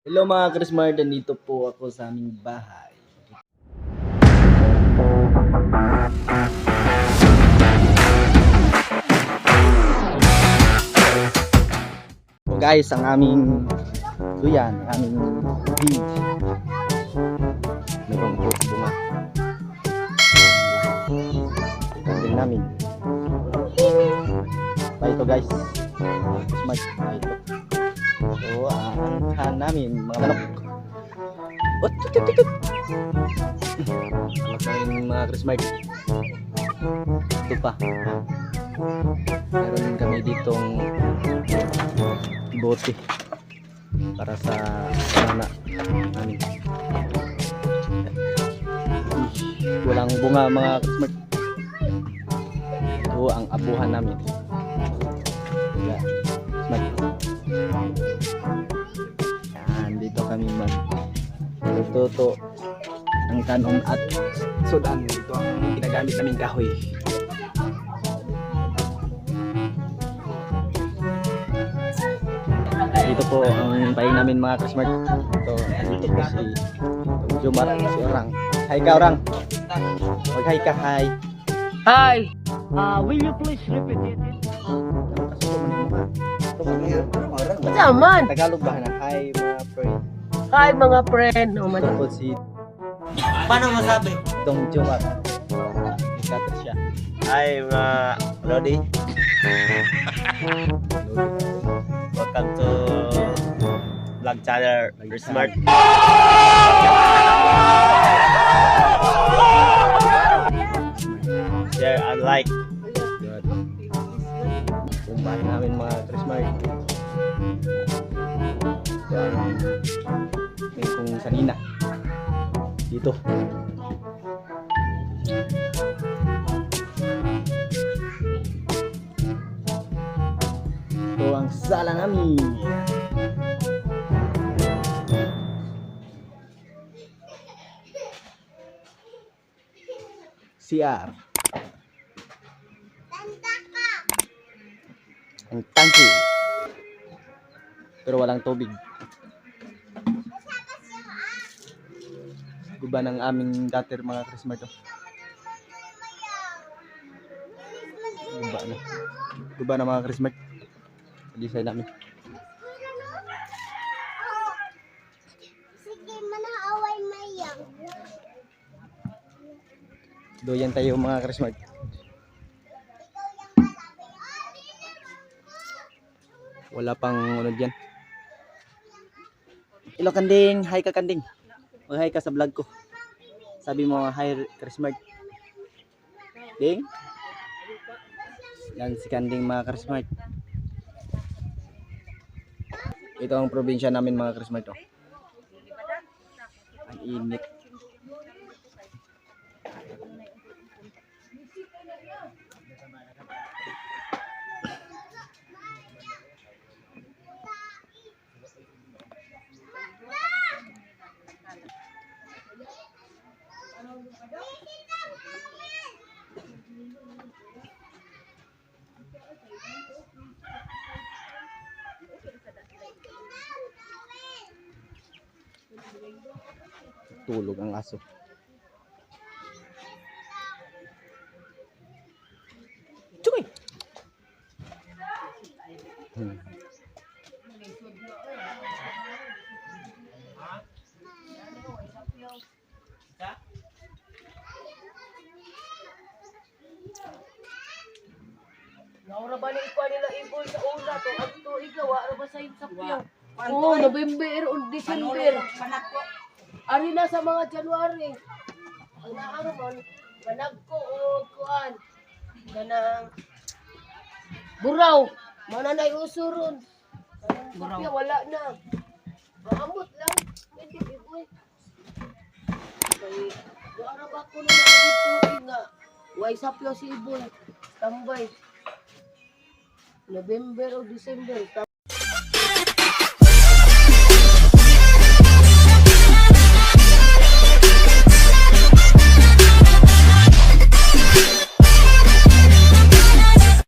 Hello mga Chris Martin, dito po ako sa aming bahay. So guys, ang aming duyan, ang aming beach. May pang bunga. Tingnan namin. Pa ito guys. Smart pa ito. So, ang han namin, mga manok. Ot, tut, tut, tut. Manok namin mga Chris Mark. Ito pa. Meron kami ditong bote para sa sana namin. Walang bunga mga Chris Mark. Ito ang abuhan namin. Yeah. Smart. Yan, dito kami magluto ng kanon at sudan. Ito ang ginagamit naming kahoy. Dito po ang paing namin mga Chris Mark. Ito, dito po si Jomar, si Orang. Hi ka Orang. Mag-hi ka, hi. Hi. Will you please repeat it? Zaman. Tagalog ba na? Hi mga friend. Hi mga friend. Ito po si Paano masabi? Dong Jomar. Nagkatat siya. Hi mga Lodi. Welcome to Vlog Channel Smart. Share and like. Good. Kumbahan namin mga Chris Mark. May kung sanina. Dito. Ito ang sala namin. CR. Ang tangke. Pero walang tubig. Guba ng aming gutter mga Chris Marto. Guba na mga Chris Marto. Design namin. Sige, manaaway mayang. Doyan tayo mga Chris Marto. Wala pang ano dyan. Hello Kanding, hi ka Kanding. Mag-hi ka sa vlog ko. Sabi mo hi Chris Mark. Ding. Yan si Kanding mga Chris Mark. Ito ang probinsya namin mga Chris Mark. Ang init. Tulog ang aso. Chuy! Naura ba na ikuha nila ibon sa una to? Ang to igawa, ano ba sa insapyo? Oo, November o December. Ari na sa mga January. Ang naaro man, managko o kuan. Ganang buraw. Mananay usuron. Buraw. Wala na. Maamot lang. Hindi, iboy. Kaya, doon ba ko na dito nga. Way sapyo si iboy. Tambay. November o December.